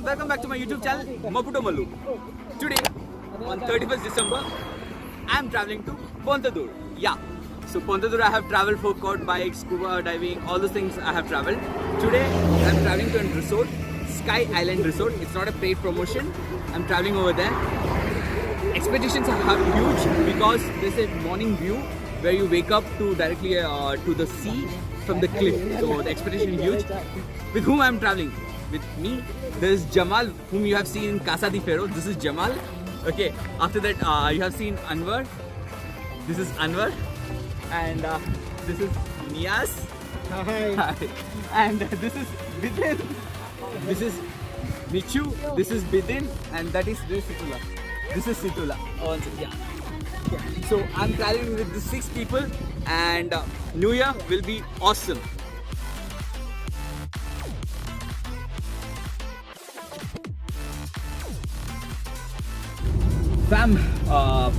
welcome back to my YouTube channel Maputo Mallu. Today on 31st December I am traveling to Pontadur. Yeah, so Pontadur I have traveled for quad bike, scuba diving, all those things I have traveled. Today I am traveling to a resort, Sky Island Resort. It's not a paid promotion. I am traveling over there. Expectations are huge because there's a morning view where you wake up to directly to the sea from the cliff. So the expectation is huge. With whom I am traveling? With me, there is Jamal, whom you have seen in Casa de Ferro. This is Jamal. Okay. After that, you have seen Anwar. This is Anwar, and this is Niaz. Hi. And this is Bidin. This is Michu. This is Bidin, and that is Situla. This is Situla. Oh, yeah. So I'm traveling with the 6 people, and New Year will be awesome. Fam,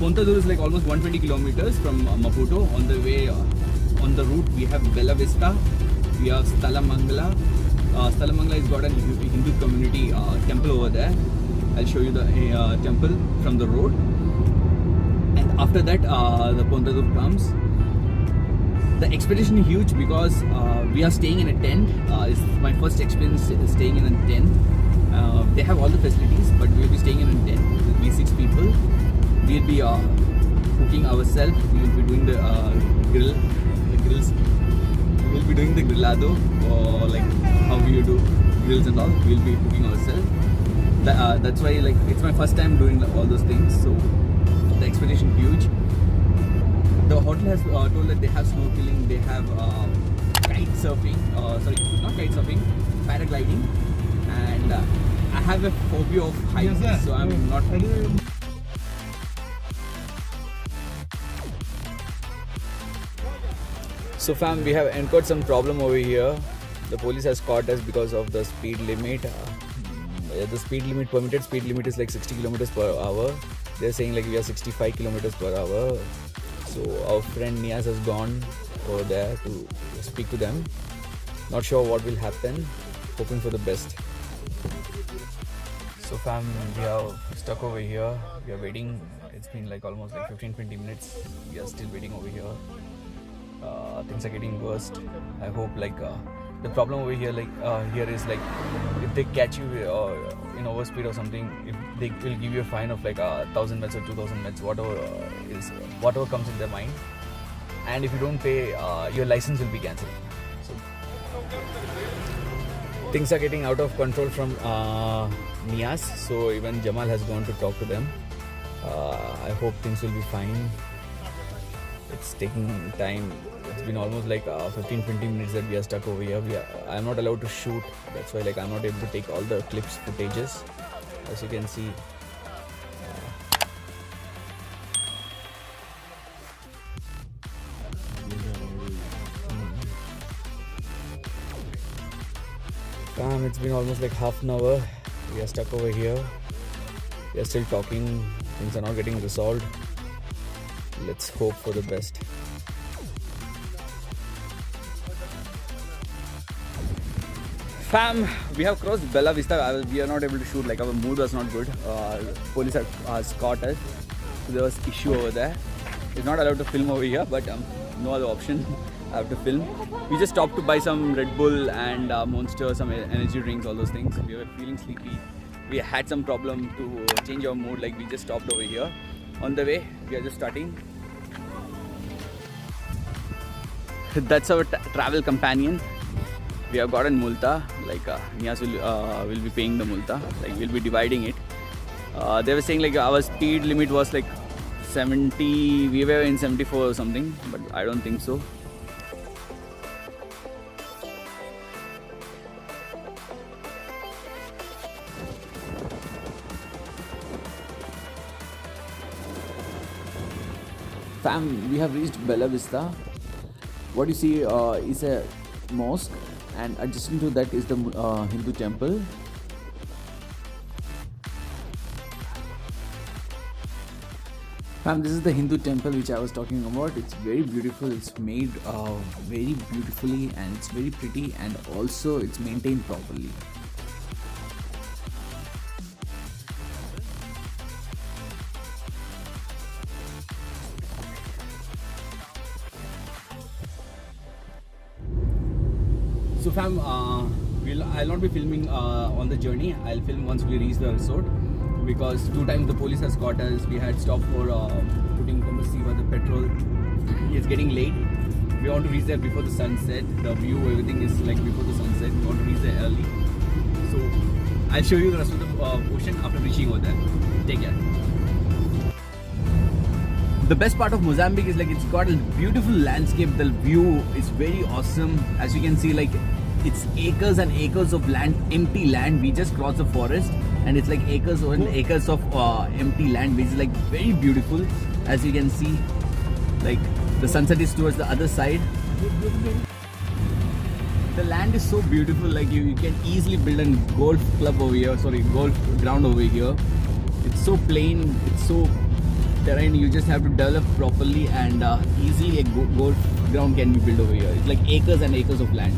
Pontadur is like almost 120 kilometers from Maputo. On the way, on the route, we have Bella Vista, we have Stalamangala. Stalamangala has got a Hindu community temple over there. I'll show you the temple from the road. And after that, the Pontadur comes. The expedition is huge because we are staying in a tent. It's my first experience staying in a tent. They have all the facilities, but we'll be staying in a tent. We'll be 6 people. We'll be cooking ourselves. We will be doing the grills. We'll be doing the grillado, or like how you do grills and all. We'll be cooking ourselves. That's why like it's my first time doing all those things. So the expedition is huge. The hotel has told that they have snorkeling, they have kite surfing. Sorry, not kite surfing, paragliding. And I have a phobia of heights, yes, so I'm not. So fam, we have encountered some problem over here. The police has caught us because of the speed limit. The speed limit, permitted speed limit is like 60 kilometers per hour. They're saying like we are 65 kilometers per hour. So our friend Niaz has gone over there to speak to them. Not sure what will happen. Hoping for the best. So fam, we are stuck over here. We are waiting. It's been like almost like 15-20 minutes. We are still waiting over here. Things are getting worse. I hope like the problem over here here is like if they catch you in overspeed or something, if they will give you a fine of like 1,000 mets or 2,000 mets, whatever comes in their mind. And if you don't pay, your license will be cancelled. So things are getting out of control from Niaz, so even Jamal has gone to talk to them. I hope things will be fine. It's taking time. It's been almost like 15-20 minutes that we are stuck over here. I'm not allowed to shoot. That's why like I'm not able to take all the clips, footages. As you can see. It's been almost like half an hour. We are stuck over here. We are still talking. Things are not getting resolved. Let's hope for the best. Fam, we have crossed Bella Vista. We are not able to shoot. Like our mood was not good. Police has caught us. So there was issue over there. It's not allowed to film over here, but no other option. I have to film. We just stopped to buy some Red Bull and Monster, some energy drinks, all those things. We were feeling sleepy. We had some problem to change our mood. Like we just stopped over here. On the way, we are just starting. That's our travel companion. We have gotten multa. Like Niaz will be paying the multa. Like we'll be dividing it. They were saying like our speed limit was like 70. We were in 74 or something, but I don't think so. Fam, we have reached Bella Vista. What you see is a mosque, and adjacent to that is the Hindu temple. Fam, this is the Hindu temple which I was talking about. It's very beautiful. It's made very beautifully, and it's very pretty, and also it's maintained properly. So fam, I'll not be filming on the journey. I'll film once we reach the resort, because 2 times the police has caught us. We had stopped for putting the petrol. It's getting late. We want to reach there before the sunset. The view, everything is like before the sunset. We want to reach there early. So I'll show you the rest of the ocean after reaching over there. Take care. The best part of Mozambique is like it's got a beautiful landscape. The view is very awesome. As you can see, like it's acres and acres of land, empty land. We just crossed the forest and it's like acres and acres of empty land, which is like very beautiful. As you can see, like the sunset is towards the other side. The land is so beautiful, like you can easily build a golf club over here, golf ground over here. It's so plain, it's so terrain, you just have to develop properly and easily a golf ground can be built over here. It's like acres and acres of land.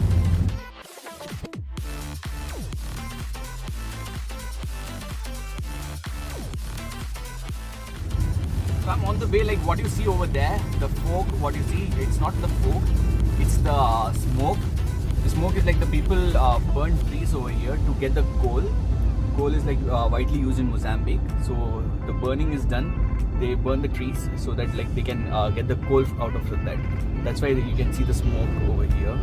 So I'm on the way, like what you see over there, the fog, what you see, it's not the fog, it's the smoke. The smoke is like the people burn trees over here to get the coal. Coal is like widely used in Mozambique. So the burning is done. They burn the trees so that like they can get the coal out of that. That's why you can see the smoke over here.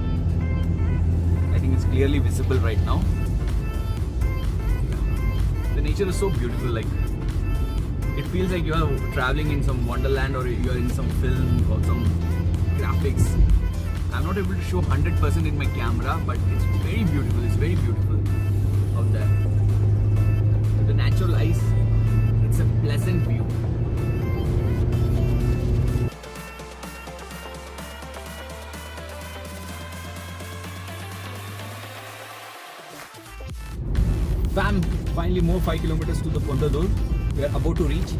I think it's clearly visible right now. The nature is so beautiful, like it feels like you are traveling in some wonderland or you are in some film or some graphics. I'm not able to show 100% in my camera, but it's very beautiful. It's very beautiful out there. With the natural eyes, it's a pleasant view. Fam, finally more 5 kilometers to the Ponta do. We are about to reach.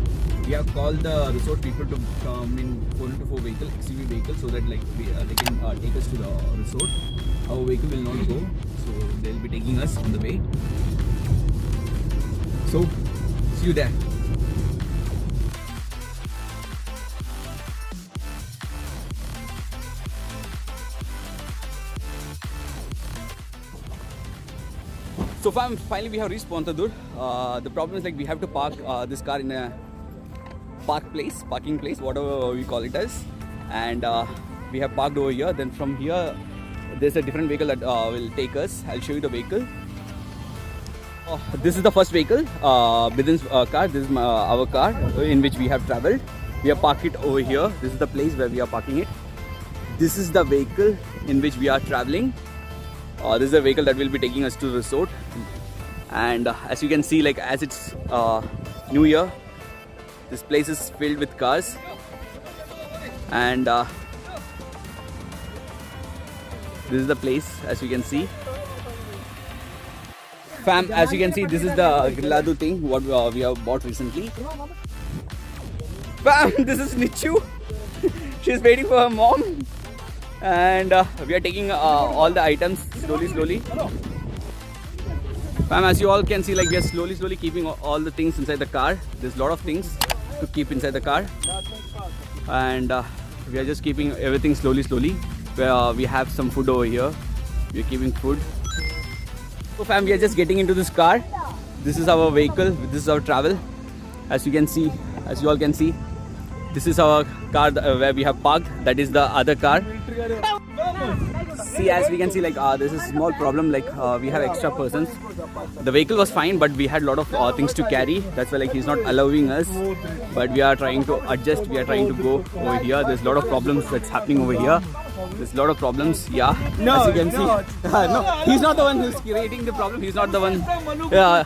We have called the resort people to come in 4x4 vehicle, XUV vehicle, so that like they can take us to the resort. Our vehicle will not go, so they will be taking us on the way. So, see you there. So fam, finally we have reached Ponta do. The problem is like we have to park this car in a parking place, whatever we call it as, and we have parked over here. Then from here there's a different vehicle that will take us. I'll show you the vehicle. This is the first vehicle, Bidin's car. This is our car in which we have traveled. We have parked it over here. This is the place where we are parking it. This is the vehicle in which we are traveling. This is the vehicle that will be taking us to the resort. And as you can see, like as it's New Year, this place is filled with cars. And this is the place, as you can see. Fam, as you can see, this is the Grillado thing what we have bought recently. Fam, this is Nichu. She's waiting for her mom. And we are taking all the items slowly. Fam, as you all can see, like we are slowly keeping all the things inside the car. There's a lot of things to keep inside the car. And we are just keeping everything slowly. We have some food over here. We are keeping food. So fam, we are just getting into this car. This is our vehicle. This is our travel. As you all can see, this is our car where we have parked. That is the other car. See, as we can see, like there's a small problem. Like we have extra persons. The vehicle was fine, but we had a lot of things to carry. That's why like he's not allowing us. But we are trying to adjust. We are trying to go over here. There's a lot of problems that's happening over here. There's a lot of problems. Yeah. No, as you can see. No, he's not the one who's creating the problem. He's not the one. Yeah.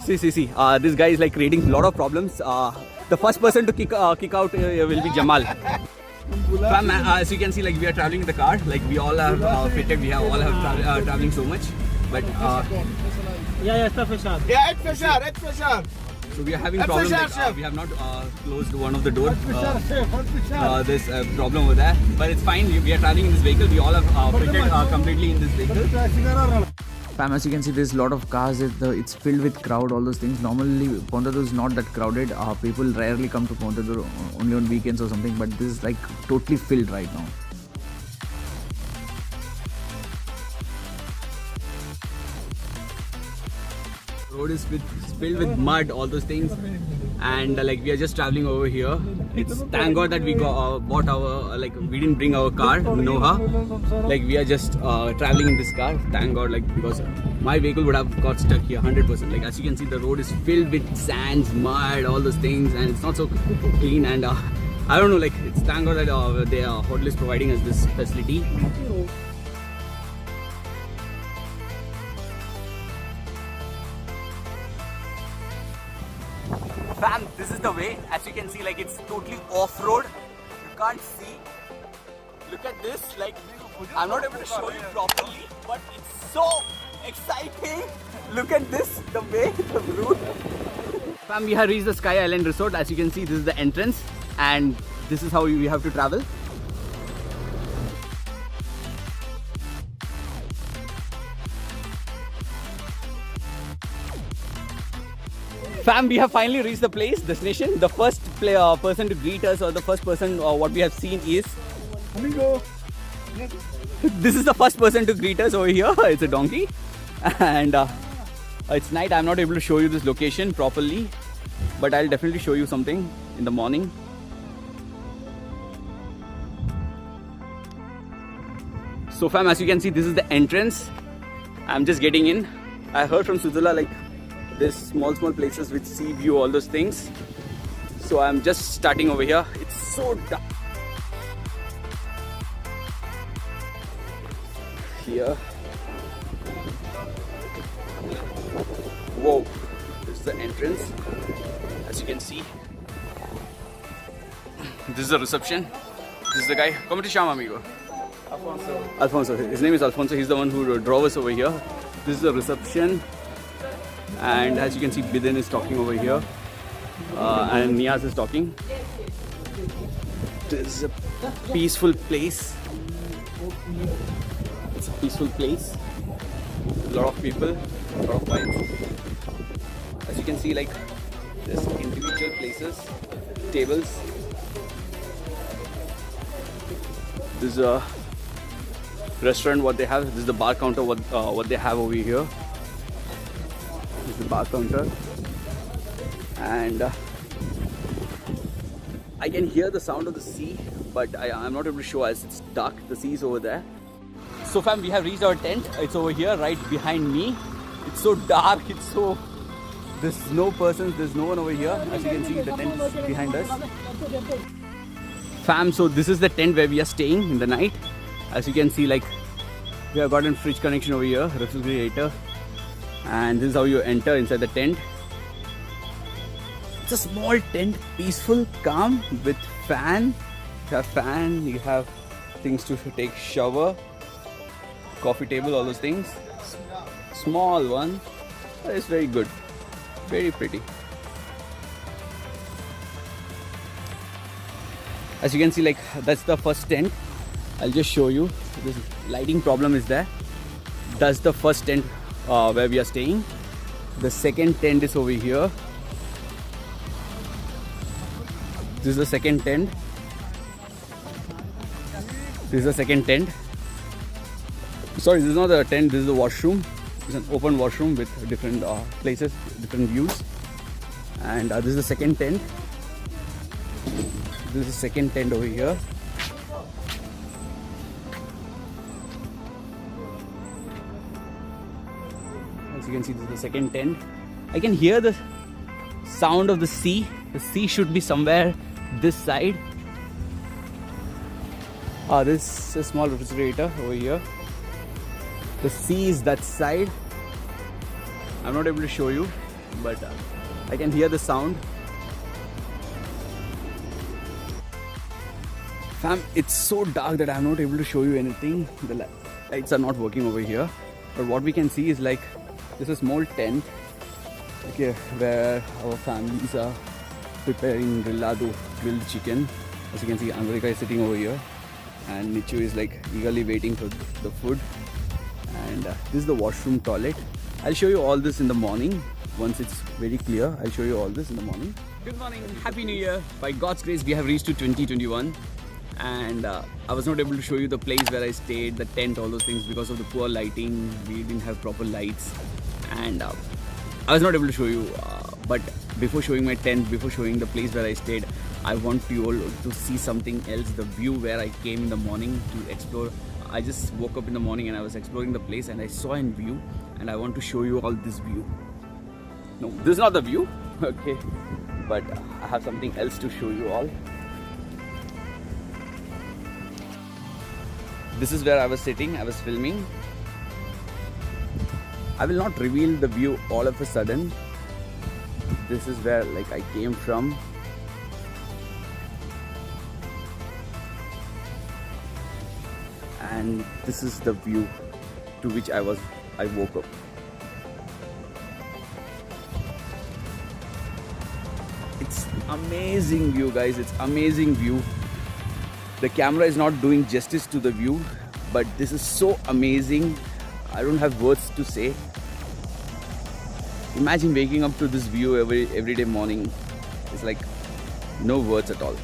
See. This guy is like creating a lot of problems. The first person to kick out will be Jamal. Fam, as you can see, like we are traveling in the car. Like we all are fitted. We all have traveling so much. But it's fechado. So we are having problems. Like, we have not closed one of the doors. There's a problem over there, but it's fine. We are traveling in this vehicle. We all have fitted completely in this vehicle. Fam, as you can see, there's a lot of cars. It's filled with crowd, all those things. Normally, Ponta do is not that crowded. People rarely come to Ponta do only on weekends or something. But this is like totally filled right now. road is filled with mud, all those things. And like we are just traveling over here. It's thank God that we bought our we didn't bring our car, Noha. Like we are just traveling in this car. Thank God, like because my vehicle would have got stuck here 100%. Like as you can see, the road is filled with sands, mud, all those things, and it's not so clean. And I don't know, like it's thank God that hotel is providing us this facility. Fam, this is the way. As you can see, like it's totally off-road. You can't see. Look at this. Like I'm not able to show you properly, but it's so exciting. Look at this, the way, the route. Fam, we have reached the Sky Island Resort. As you can see, this is the entrance, and this is how we have to travel. Fam, we have finally reached the place, destination. The first person to greet us, or the first person what we have seen is Amigo. This is the first person to greet us over here. It's a donkey, and it's night. I'm not able to show you this location properly, but I'll definitely show you something in the morning. So fam, as you can see, this is the entrance. I'm just getting in. I heard from Sujala like there's small places with sea view, all those things. So I'm just starting over here. It's so dark here. Whoa, this is the entrance. As you can see, this is the reception. This is the guy. Come to Sham, amigo. Alfonso. His name is Alfonso. He's the one who drove us over here. This is the reception. And as you can see, Bidin is talking over here, and Niaz is talking. This is a peaceful place. It's a peaceful place. A lot of people, a lot of vibes. As you can see, like there's individual places, tables. This is a restaurant. What they have. This is the bar counter. What they have over here. This is the bar counter, and I can hear the sound of the sea, but I'm not able to show as it's dark. The sea is over there. So fam, we have reached our tent. It's over here, right behind me. It's so dark. There's no persons. There's no one over here. As you can see, the tent is behind us. Fam, so this is the tent where we are staying in the night. As you can see, like we have got a fridge connection over here, refrigerator. And this is how you enter inside the tent. It's a small tent, peaceful, calm, with fan. You have fan, you have things to take shower, coffee table, all those things. Small one, but it's very good, very pretty. As you can see, like that's the first tent. I'll just show you. This lighting problem is there. That's the first tent where we are staying. The second tent is over here. This is the second tent. This is the second tent. Sorry, this is not a tent, this is a washroom. It's an open washroom with different places, different views. And this is the second tent. This is the second tent over here. As you can see, this is the second tent. I can hear the sound of the sea. The sea should be somewhere this side. This is a small refrigerator over here. The sea is that side. I'm not able to show you, but I can hear the sound. Fam, it's so dark that I'm not able to show you anything. The lights are not working over here. But what we can see is like this is a small tent, okay, where our families are preparing grilled chicken. As you can see, America is sitting over here, and Nichu is like eagerly waiting for the food. And this is the washroom toilet. I'll show you all this in the morning. Once it's very clear, I'll show you all this in the morning. Good morning, Happy New Year. By God's grace, we have reached to 2021. And I was not able to show you the place where I stayed, the tent, all those things, because of the poor lighting. We didn't have proper lights. And I was not able to show you, but before showing my tent, before showing the place where I stayed, I want you all to see something else, the view where I came in the morning to explore. I just woke up in the morning and I was exploring the place and I saw a view, and I want to show you all this view. No, this is not the view, okay, but I have something else to show you all. This is where I was sitting, I was filming. I will not reveal the view all of a sudden. This is where like I came from. And this is the view to which I woke up. It's amazing view, guys. It's amazing view. The camera is not doing justice to the view, but this is so amazing. I don't have words to say. Imagine waking up to this view every day morning. It's like no words at all.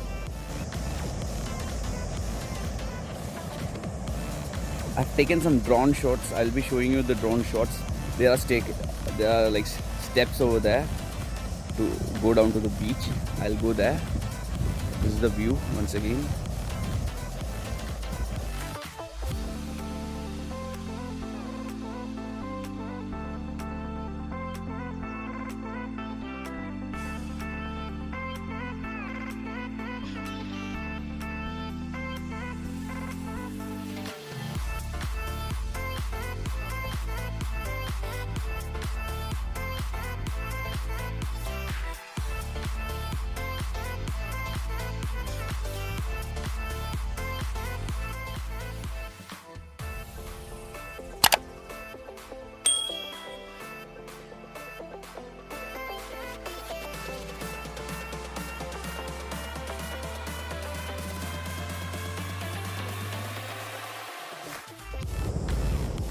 I've taken some drone shots. I'll be showing you the drone shots. There are like steps over there to go down to the beach. I'll go there. This is the view once again.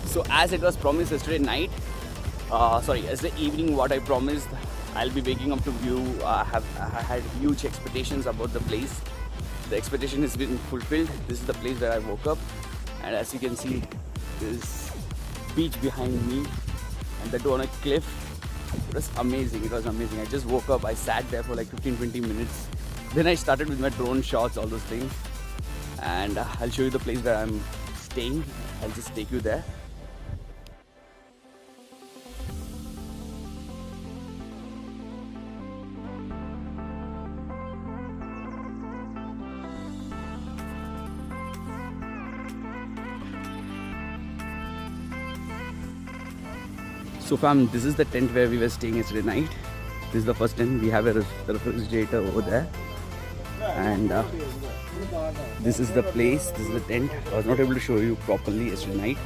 So as it was promised yesterday night, yesterday evening, what I promised, I'll be waking up to view. I had huge expectations about the place. The expectation has been fulfilled. This is the place where I woke up, and as you can see, this beach behind me, and that on a cliff. It was amazing. It was amazing. I just woke up. I sat there for like 15-20 minutes. Then I started with my drone shots, all those things, and I'll show you the place where I'm staying. I'll just take you there. So fam, this is the tent where we were staying yesterday night. This is the first tent. We have a refrigerator over there, and this is the place. This is the tent. I was not able to show you properly yesterday night.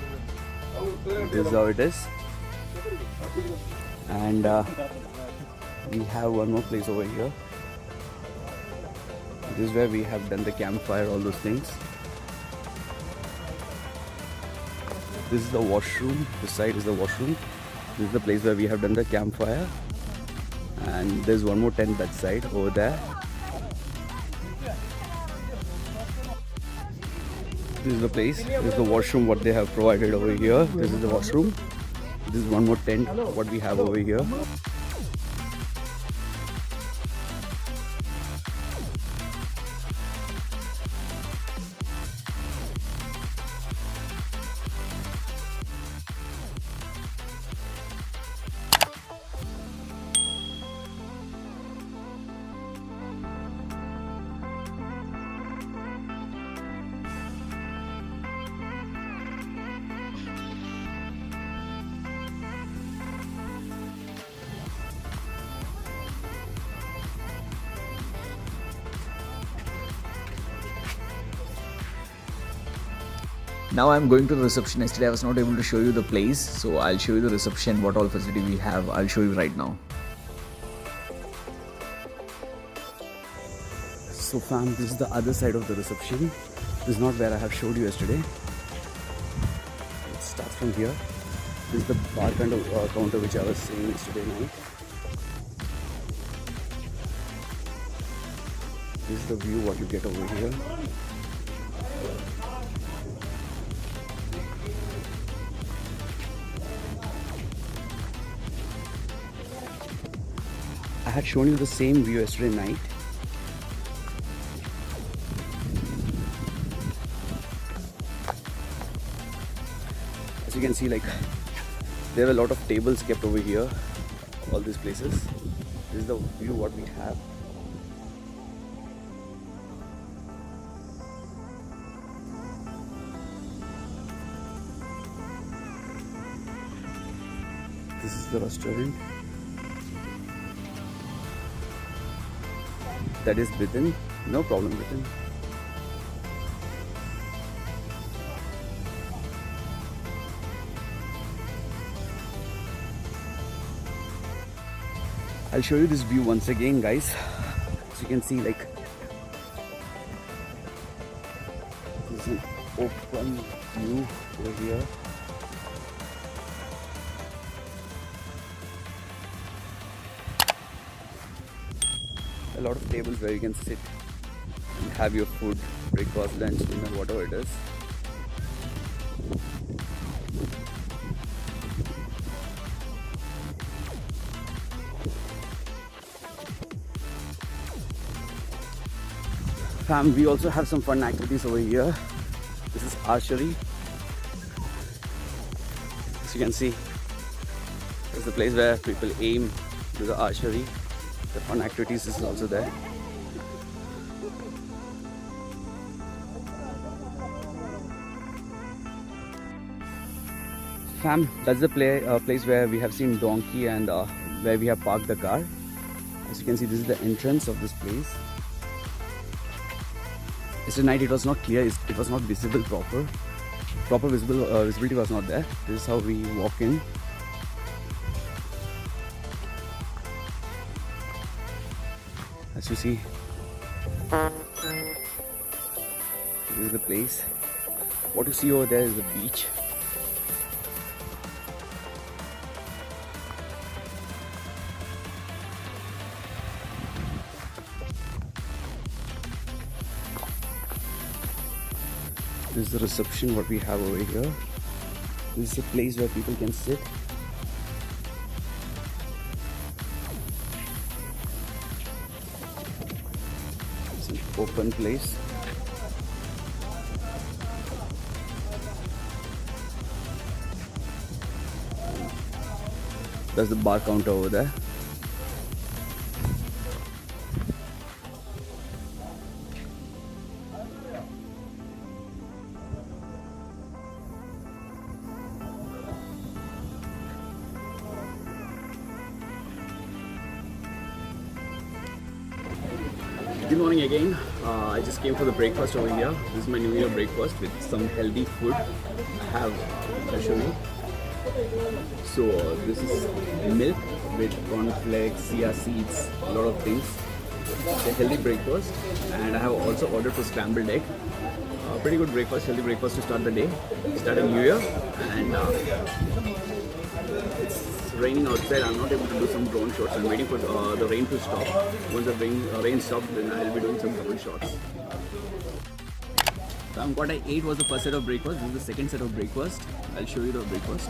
This is how it is, and we have one more place over here. This is where we have done the campfire, all those things. This is the washroom. This side is the washroom. This is the place where we have done the campfire, and there's one more tent that side over there. This is the place. This is the washroom what they have provided over here. This is the washroom. This is one more tent what we have over here. Now I'm going to the reception. Yesterday I was not able to show you the place, so I'll show you the reception, what all facility we have. I'll show you right now. So fam, this is the other side of the reception. This is not where I have showed you yesterday. It starts from here. This is the bar kind of counter which I was saying yesterday night. This is the view what you get over here. had shown you the same view yesterday night. As you can see, like, there are a lot of tables kept over here, all these places. This is the view what we have. This is the restaurant that is within, no problem within. I'll show you this view once again, guys. As you can see, like, this is an open view over here. A lot of tables where you can sit and have your food, breakfast, lunch, dinner, whatever it is. Fam, we also have some fun activities over here. This is archery. As you can see, this is the place where people aim, do the archery. The fun activities is also there. Fam, that's the place where we have seen donkey and where we have parked the car. As you can see, this is the entrance of this place. Yesterday night it was not clear, it was not visible proper visibility was not there. This is how we walk in. As you see, this is the place. What you see over there is the beach. This is the reception what we have over here. This is a place where people can sit. It's an open place. That's the bar counter over there. Good morning again. I just came for the breakfast over here. This is my New Year breakfast with some healthy food. I'll show you. So this is milk with cornflakes, chia seeds, a lot of things. It's a healthy breakfast, and I have also ordered for scrambled egg. Pretty good breakfast, healthy breakfast to start the day, start a new year, and it's raining outside. I'm not able to do some drone shots. I'm waiting for the rain to stop. Once the rain stops, then I'll be doing some drone shots. So what I ate was the first set of breakfast. This is the second set of breakfast. I'll show you the breakfast.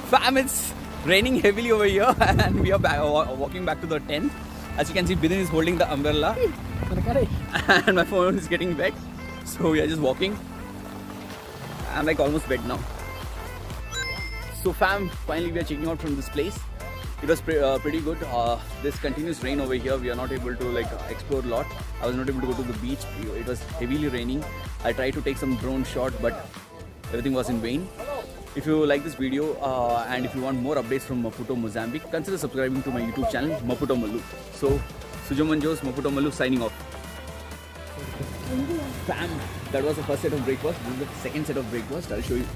Fam, it's raining heavily over here and we are walking back to the tent. As you can see, Bidin is holding the umbrella and my phone is getting wet. So we are just walking. I'm like almost wet now. So fam, finally we are checking out from this place. It was pretty good. This continuous rain over here, we are not able to like explore a lot. I was not able to go to the beach. It was heavily raining. I tried to take some drone shot, but everything was in vain. If you like this video and if you want more updates from Maputo, Mozambique, consider subscribing to my YouTube channel, Maputo Mallu. So, Sujomanjos, Maputo Mallu signing off. Bam! That was the first set of breakfast. This is the second set of breakfast. I'll show you.